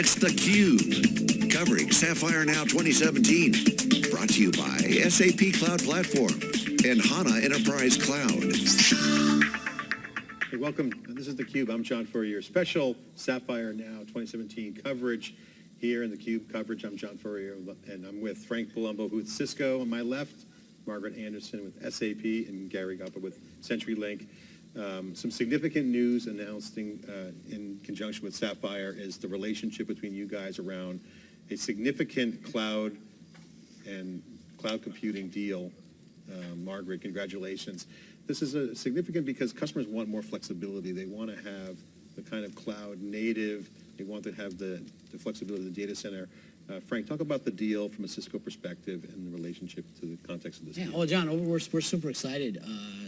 It's theCUBE, covering Sapphire Now 2017. Brought to you by SAP Cloud Platform and HANA Enterprise Cloud. Hey, welcome. This is theCUBE. I'm John Furrier. Special Sapphire Now 2017 coverage here in theCUBE coverage. I'm John Furrier, and I'm with Frank Palumbo, who's Cisco on my left, Margaret Anderson with SAP, and Gary Gopper with CenturyLink. Some significant news announcing in conjunction with Sapphire is the relationship between you guys around a significant cloud and cloud computing deal. Margaret, congratulations. This is significant because customers want more flexibility. They want to have the kind of cloud native. They want to have the flexibility of the data center. Frank, talk about the deal from a Cisco perspective and the relationship to the context of this deal. Well, John, we're super excited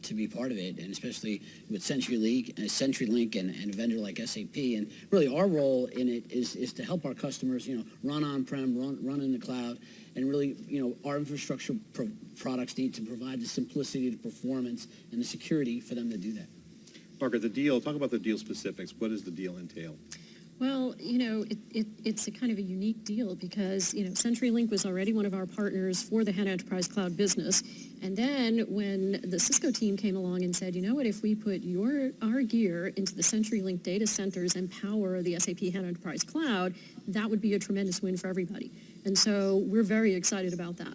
to be part of it, and especially with CenturyLink and a vendor like SAP. And really, our role in it is to help our customers, run on-prem, run in the cloud, and really, our infrastructure products need to provide the simplicity, the performance, and the security for them to do that. Margaret, the deal. Talk about the deal specifics. What does the deal entail? Well, it's a kind of a unique deal because, CenturyLink was already one of our partners for the HANA Enterprise Cloud business. And then when the Cisco team came along and said, you know what, if we put our gear into the CenturyLink data centers and power the SAP HANA Enterprise Cloud, that would be a tremendous win for everybody. And so we're very excited about that.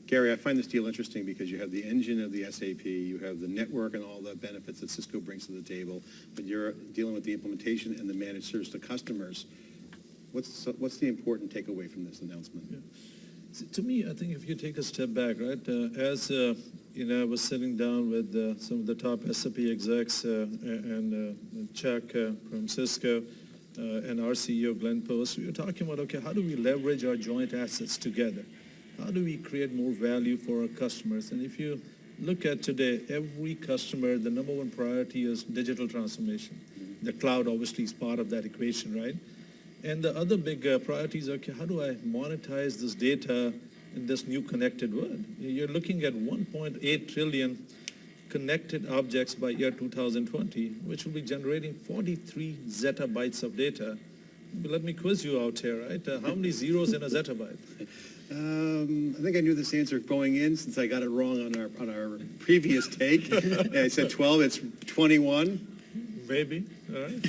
Gary, I find this deal interesting because you have the engine of the SAP, you have the network and all the benefits that Cisco brings to the table, but you're dealing with the implementation and the managed service to customers. What's the important takeaway from this announcement? Yeah. So to me, I think if you take a step back, right, as I was sitting down with some of the top SAP execs and Chuck from Cisco and our CEO Glenn Post, we were talking about, okay, how do we leverage our joint assets together? How do we create more value for our customers? And if you look at today, every customer, the number one priority is digital transformation. The cloud obviously is part of that equation, right? And the other big priority is, okay, how do I monetize this data in this new connected world? You're looking at 1.8 trillion connected objects by year 2020, which will be generating 43 zettabytes of data. But let me quiz you out here, right? How many zeros in a zettabyte? I think I knew this answer going in since I got it wrong on our previous take. I said 12. It's 21. Maybe. All right.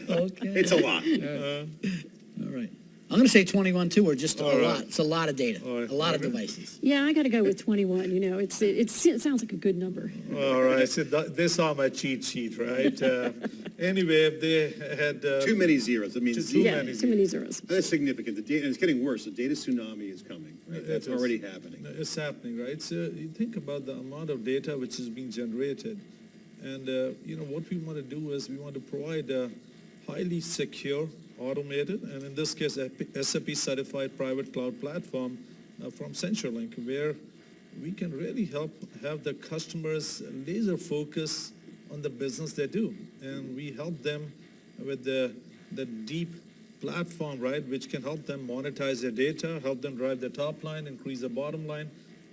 Okay. It's a lot. All right. I'm going to say 21 too, or just a All right. lot. It's a lot of data, Right. a lot of devices. Yeah, I got to go with 21. It sounds like a good number. All right. So they saw my cheat sheet, right? Anyway, if they had Too many zeros. I mean, Too Yeah, many too many zeros. that's significant. The data, and it's getting worse. The data tsunami is coming. Right? That's It is. already happening. It's happening, right? So you think about the amount of data which is being generated, and what we want to do is we want to provide a highly secure, automated, and in this case, SAP certified private cloud platform from CenturyLink, where we can really help have the customers laser focus on the business they do, and we help them with the deep platform, right, which can help them monetize their data, help them drive their top line, increase the bottom line,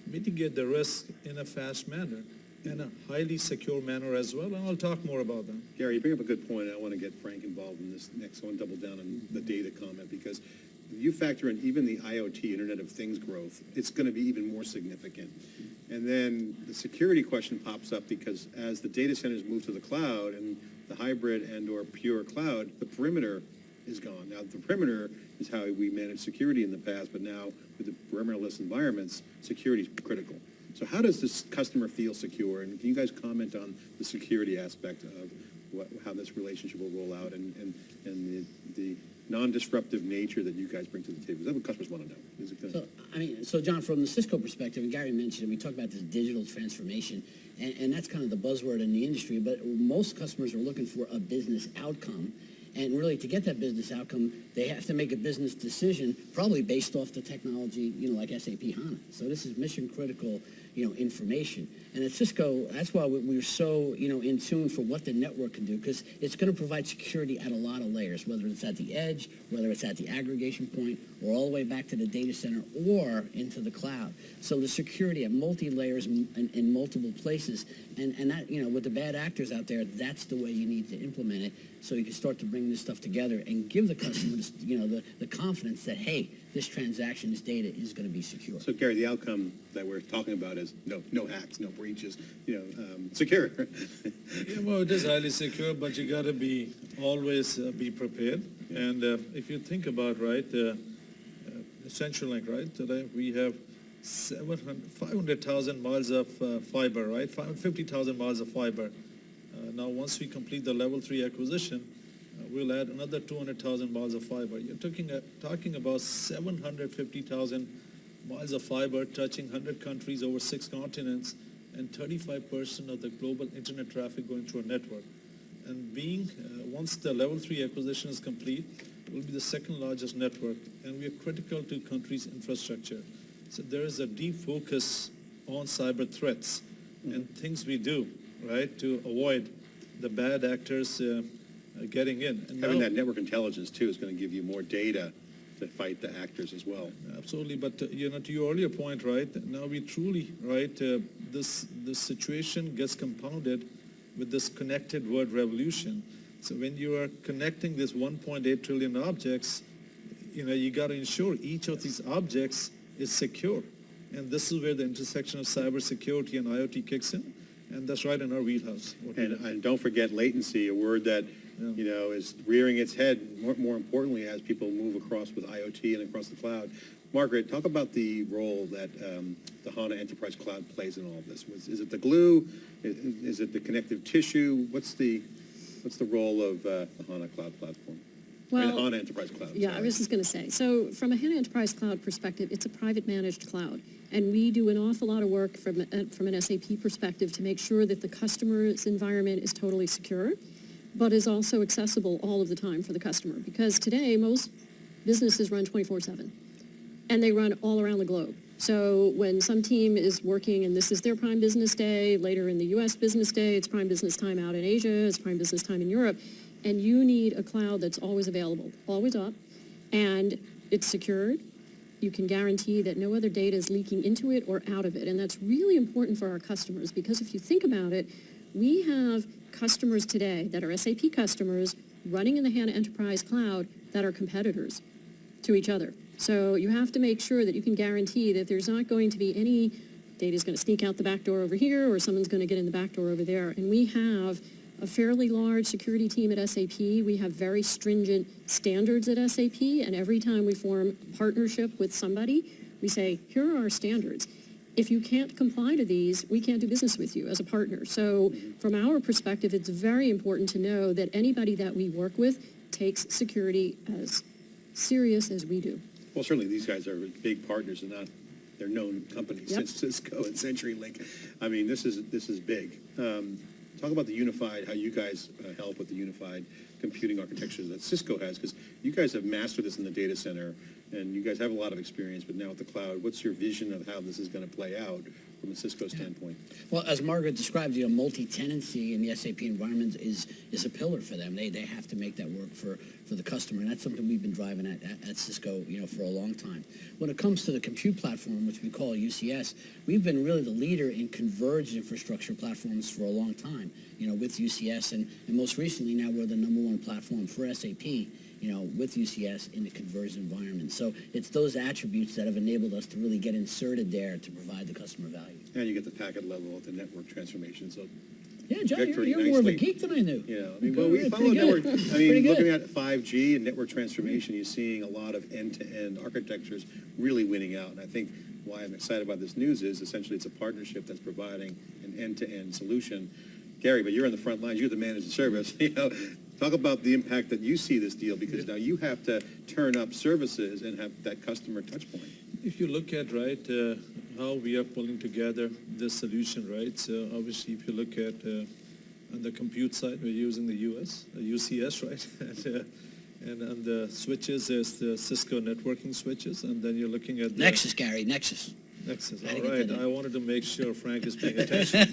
mitigate the risk in a fast manner, in a highly secure manner as well, and I'll talk more about that. Gary, you bring up a good point. I want to get Frank involved in this next one, double down on the data comment, because you factor in even the IoT, Internet of Things growth, it's going to be even more significant. And then the security question pops up because as the data centers move to the cloud and the hybrid and or pure cloud, the perimeter is gone. Now, the perimeter is how we managed security in the past, but now with the perimeterless environments, security is critical. So how does this customer feel secure? And can you guys comment on the security aspect of how this relationship will roll out and the non-disruptive nature that you guys bring to the table? Is that what customers want to know? Is it gonna... So John, from the Cisco perspective, and Gary mentioned, we talk about this digital transformation, and that's kind of the buzzword in the industry, but most customers are looking for a business outcome. And really, to get that business outcome, they have to make a business decision, probably based off the technology, like SAP HANA. So this is mission critical, information. And at Cisco, that's why we're so, in tune for what the network can do, because it's going to provide security at a lot of layers, whether it's at the edge, whether it's at the aggregation point, or all the way back to the data center or into the cloud. So the security at multi-layers in multiple places, and that, with the bad actors out there, that's the way you need to implement it, so you can start to bring this stuff together and give the customers, the confidence that, hey, this transaction, this data is going to be secure. So Gary, the outcome that we're talking about is no hacks, no breaches, secure. Yeah, well, it is highly secure, but you got to be always be prepared. Yeah. And if you think about, right, CenturyLink, right, today we have 500,000 miles of fiber, right, 550,000 miles of fiber. Now, once we complete the level 3 acquisition, we'll add another 200,000 miles of fiber. You're talking about 750,000 miles of fiber touching 100 countries over 6 continents, and 35% of the global internet traffic going through a network. And once the level 3 acquisition is complete, it will be the second largest network, and we are critical to countries' infrastructure. So there is a deep focus on cyber threats and things we do, right, to avoid the bad actors getting in. And Having now, that network intelligence, too, is going to give you more data to fight the actors as well. absolutely, but to your earlier point, right, now we truly, right, this situation gets compounded with this connected world revolution. So when you are connecting this 1.8 trillion objects, you got to ensure each of these objects is secure. And this is where the intersection of cybersecurity and IoT kicks in, and that's right in our wheelhouse. And don't forget latency, a word that is rearing its head, more importantly, as people move across with IoT and across the cloud. Margaret, talk about the role that the HANA Enterprise Cloud plays in all of this. Is it the glue? Is it the connective tissue? What's the role of the HANA Cloud Platform? Well, the HANA Enterprise Cloud. Yeah, sorry. I was just going to say, so from a HANA Enterprise Cloud perspective, it's a private managed cloud. And we do an awful lot of work from an SAP perspective to make sure that the customer's environment is totally secure, but is also accessible all of the time for the customer. Because today, most businesses run 24/7, and they run all around the globe. So when some team is working and this is their prime business day, later in the US business day, it's prime business time out in Asia, it's prime business time in Europe, and you need a cloud that's always available, always up, and it's secured. You can guarantee that no other data is leaking into it or out of it. And that's really important for our customers, because if you think about it, we have customers today that are SAP customers running in the HANA Enterprise Cloud that are competitors to each other. So you have to make sure that you can guarantee that there's not going to be any data is going to sneak out the back door over here, or someone's going to get in the back door over there. And we have a fairly large security team at SAP. We have very stringent standards at SAP, and every time we form a partnership with somebody, we say, here are our standards. If you can't comply to these, we can't do business with you as a partner. So from our perspective, it's very important to know that anybody that we work with takes security as serious as we do. Well, certainly these guys are big partners, and they're known companies, Yep. Cisco and CenturyLink. I mean, this is big. Talk about the unified, how you guys help with the unified computing architecture that Cisco has, because you guys have mastered this in the data center, and you guys have a lot of experience, but now with the cloud, what's your vision of how this is going to play out from a Cisco standpoint? Well, as Margaret described, multi-tenancy in the SAP environment is a pillar for them. They have to make that work for the customer, and that's something we've been driving at Cisco, for a long time. When it comes to the compute platform, which we call UCS, we've been really the leader in converged infrastructure platforms for a long time, with UCS, and most recently now we're the #1 platform for SAP, with UCS in the converged environment. So it's those attributes that have enabled us to really get inserted there to provide the customer value. And you get the packet level at the network transformation, so Yeah, John, Victory, you're more of a nicely. geek than I knew. We follow network. Pretty good. Looking at 5G and network transformation, you're seeing a lot of end-to-end architectures really winning out. And I think why I'm excited about this news is essentially it's a partnership that's providing an end-to-end solution. Gary, but you're in the front lines. You're the managed service. Talk about the impact that you see this deal, because now you have to turn up services and have that customer touch point. if you look at, right, how we are pulling together this solution, right, so obviously if you look at on the compute side, we're using the UCS, right, and on the switches, there's the Cisco networking switches, and then you're looking at Nexus, Gary, Nexus. Nexus, Gotta all get right. that in. I wanted to make sure Frank is paying attention.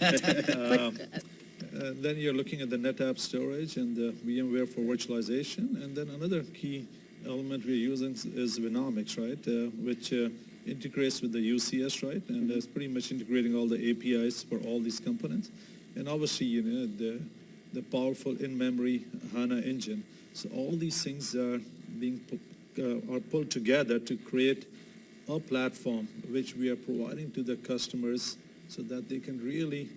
Then you're looking at the NetApp storage and the VMware for virtualization. And then another key element we're using is Vnomic, right, which integrates with the UCS, right, and is pretty much integrating all the APIs for all these components. And obviously, you know, the powerful in-memory HANA engine. So all these things are being are pulled together to create a platform which we are providing to the customers so that they can really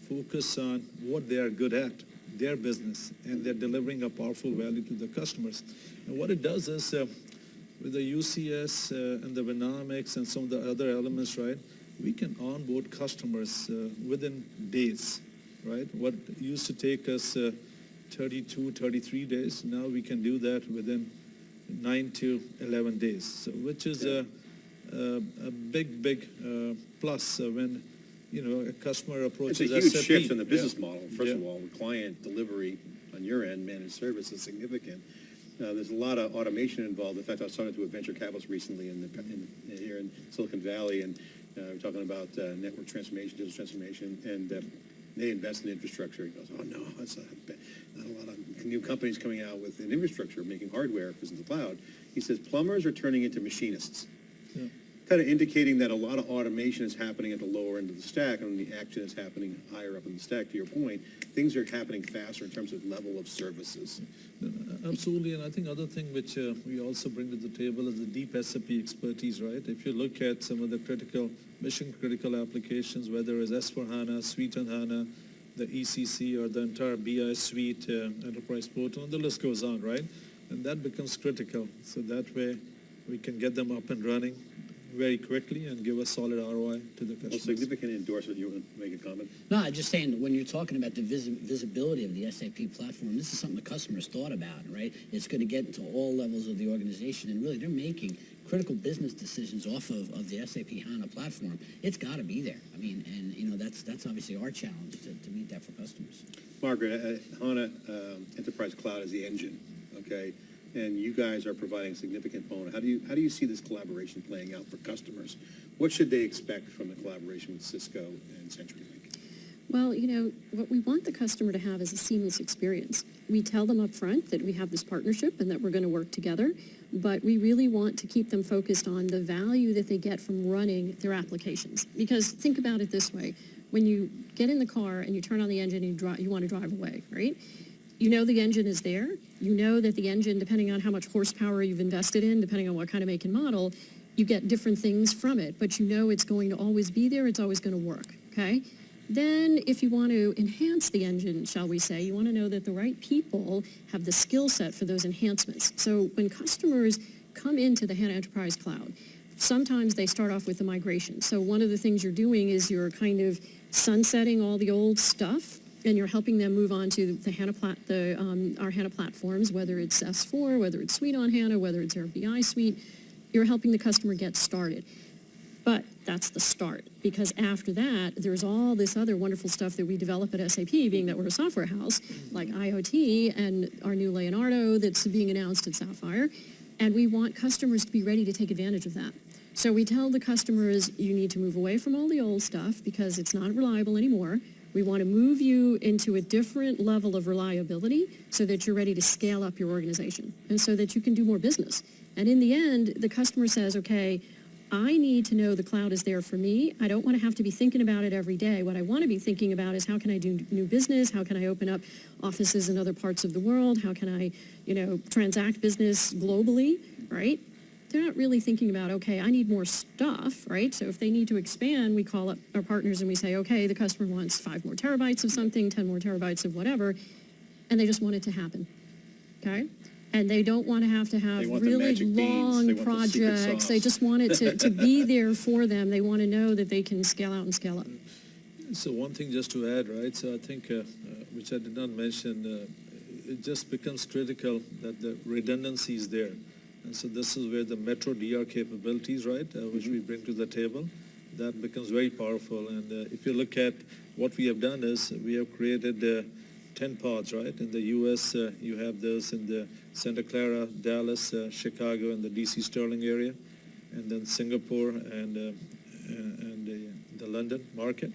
focus on what they are good at, their business, and they're delivering a powerful value to the customers. And what it does is, with the UCS and the Vnomics and some of the other elements, right, we can onboard customers within days, right? What used to take us 32, 33 days, now we can do that within 9 to 11 days, so, which is a big plus when, you know, a customer approaches It's a huge SAP. shift in the business Yeah. model. First of Yeah. all, the client delivery on your end, managed service, is significant. There's a lot of automation involved. In fact, I was talking to a venture capitalist recently here in Silicon Valley, and we're talking about network transformation, digital transformation, and they invest in infrastructure. He goes, oh no, that's not a lot of new companies coming out with an infrastructure, making hardware because of the cloud. He says plumbers are turning into machinists. Yeah. Kind of indicating that a lot of automation is happening at the lower end of the stack, and the action is happening higher up in the stack. To your point, things are happening faster in terms of level of services. Absolutely, and I think other thing which we also bring to the table is the deep SAP expertise, right? If you look at some of the mission-critical applications, whether it's S4HANA, Suite on HANA, the ECC, or the entire BI Suite, Enterprise Portal, and the list goes on, right? And that becomes critical, so that way we can get them up and running very quickly and give a solid ROI to the A customers. significant endorsement. You want to make a comment? No, I'm just saying, when you're talking about the visibility of the SAP platform, this is something the customers thought about, right? It's going to get into all levels of the organization, and really they're making critical business decisions off of the SAP HANA platform. It's got to be there. I mean, and you know, that's obviously our challenge to meet that for customers. Margaret, HANA Enterprise Cloud is the engine, okay? And you guys are providing a significant component. How do you see this collaboration playing out for customers? What should they expect from the collaboration with Cisco and CenturyLink? Well, you know, what we want the customer to have is a seamless experience. We tell them up front that we have this partnership and that we're going to work together, but we really want to keep them focused on the value that they get from running their applications. Because think about it this way. When you get in the car and you turn on the engine and you want to drive away, right? You know the engine is there. You know that the engine, depending on how much horsepower you've invested in, depending on what kind of make and model, you get different things from it. But you know it's going to always be there. It's always going to work, okay? Then if you want to enhance the engine, shall we say, you want to know that the right people have the skill set for those enhancements. So when customers come into the HANA Enterprise Cloud, sometimes they start off with the migration. So one of the things you're doing is you're kind of sunsetting all the old stuff, and you're helping them move on to the our HANA platforms, whether it's S4, whether it's Suite on HANA, whether it's our BI Suite. You're helping the customer get started. But that's the start, because after that, there's all this other wonderful stuff that we develop at SAP, being that we're a software house, like IoT and our new Leonardo that's being announced at Sapphire, and we want customers to be ready to take advantage of that. So we tell the customers, you need to move away from all the old stuff because it's not reliable anymore. We want to move you into a different level of reliability so that you're ready to scale up your organization and so that you can do more business. And in the end, the customer says, okay, I need to know the cloud is there for me. I don't want to have to be thinking about it every day. What I want to be thinking about is how can I do new business? How can I open up offices in other parts of the world? How can I, transact business globally, right? They're not really thinking about, okay, I need more stuff, right? So if they need to expand, we call up our partners and we say, okay, the customer wants 5 more terabytes of something, 10 more terabytes of whatever, and they just want it to happen, okay? And they don't want to have They want the really magic beans. They long want the secret projects. sauce. They just want it to be there for them. They want to know that they can scale out and scale up. So one thing just to add, right, so I think, which I did not mention, it just becomes critical that the redundancy is there. And so this is where the Metro DR capabilities, right, which we bring to the table, that becomes very powerful. And if you look at what we have done is we have created 10 pods, right? In the U.S., you have those in the Santa Clara, Dallas, Chicago, and the D.C. Sterling area, and then Singapore and the London market.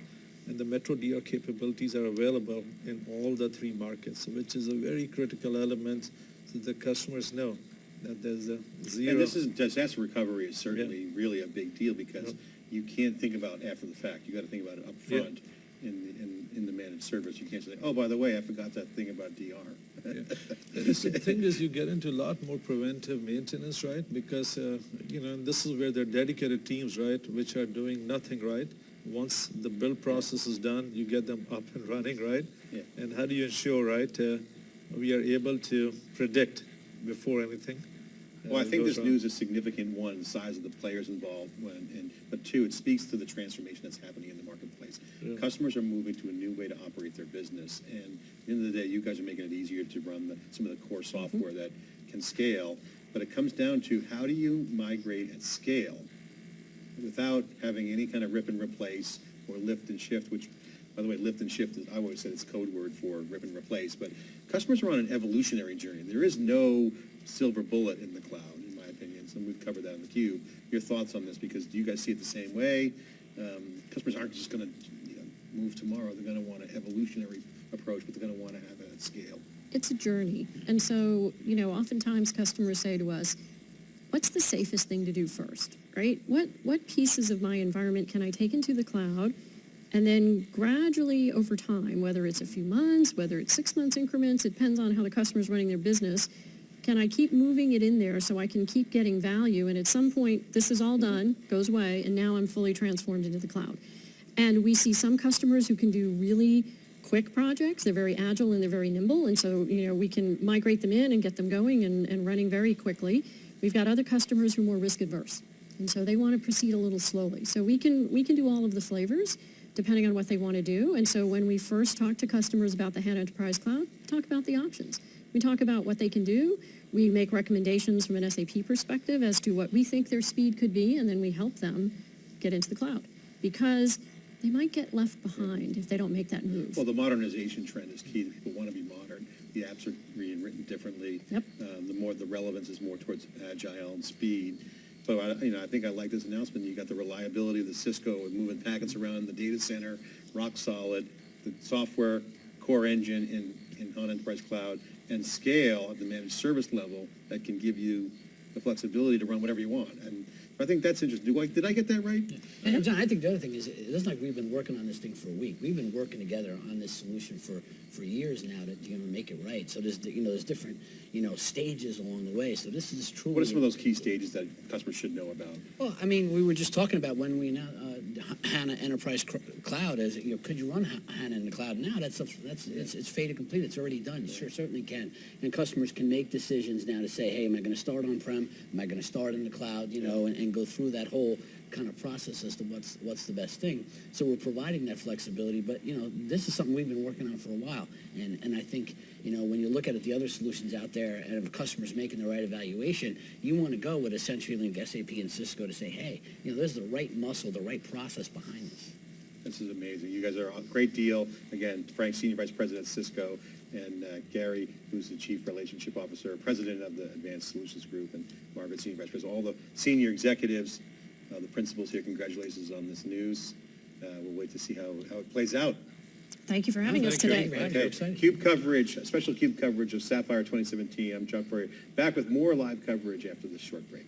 And the Metro DR capabilities are available in all the three markets, which is a very critical element so the customers know that there's a zero. And this is, disaster recovery is certainly really a big deal because you can't think about after the fact. You got to think about it up front in the managed service. You can't say, oh, by the way, I forgot that thing about DR. The thing is, you get into a lot more preventive maintenance, right? Because, this is where there are dedicated teams, right, which are doing nothing, right? Once the build process is done, you get them up and running, right? Yeah. And how do you ensure, right, we are able to predict before anything? Well, I think goes this wrong? news is significant, one, the size of the players involved, but two, it speaks to the transformation that's happening in the marketplace. Yeah. Customers are moving to a new way to operate their business, and at the end of the day, you guys are making it easier to run some of the core software that can scale, but it comes down to how do you migrate at scale without having any kind of rip and replace or lift and shift, which, by the way, lift and shift, I always said it's code word for rip and replace, but customers are on an evolutionary journey. There is no silver bullet in the cloud, in my opinion, so we've covered that in the Cube. Your thoughts on this, because do you guys see it the same way? Customers aren't just going to move tomorrow. They're going to want an evolutionary approach, but they're going to want to have it at scale. It's a journey. And so, oftentimes customers say to us, what's the safest thing to do first, right? What pieces of my environment can I take into the cloud? And then gradually over time, whether it's a few months, whether it's 6 months increments, it depends on how the customer's running their business, can I keep moving it in there so I can keep getting value? And at some point, this is all done, goes away, and now I'm fully transformed into the cloud. And we see some customers who can do really quick projects. They're very agile and they're very nimble. And so, we can migrate them in and get them going and running very quickly. We've got other customers who are more risk adverse. And so they want to proceed a little slowly. So we can do all of the flavors depending on what they want to do. And so when we first talk to customers about the HANA Enterprise Cloud, we talk about the options. We talk about what they can do. We make recommendations from an SAP perspective as to what we think their speed could be, and then we help them get into the cloud. Because they might get left behind if they don't make that move. Well, the modernization trend is key. People want to be modern. The apps are being written differently. Yep. The relevance is more towards agile and speed. But I think I like this announcement. You got the reliability of the Cisco and moving packets around the data center, rock solid, the software core engine in HANA Enterprise Cloud, and scale at the managed service level that can give you the flexibility to run whatever you want. And I think that's interesting. Did I get that right? Yeah. And John, I think the other thing is, it isn't like we've been working on this thing for a week. We've been working together on this solution for years now to make it right. So there's different stages along the way. So this is truly. What are some of those key stages that customers should know about? Well, I mean, we were just talking about when we now HANA Enterprise Cloud as could you run HANA in the cloud now? It's fait accompli. It's already done. You certainly can, and customers can make decisions now to say, hey, am I going to start on-prem? Am I going to start in the cloud? And go through that whole kind of process as to what's the best thing. So we're providing that flexibility, but this is something we've been working on for a while, and I think when you look at the other solutions out there, and if customers making the right evaluation, you want to go with a CenturyLink, SAP, and Cisco to say, hey, there's the right muscle, the right process behind this. This is amazing. You guys are a great deal. Again, Frank, Senior Vice President at Cisco, and Gary, who's the Chief Relationship Officer, President of the Advanced Solutions Group, and Margaret, Senior Vice President. All the senior executives, the principals here, congratulations on this news. We'll wait to see how it plays out. Thank you for having us today. Okay, Cube coverage, special Cube coverage of Sapphire 2017. I'm John Furrier, back with more live coverage after this short break.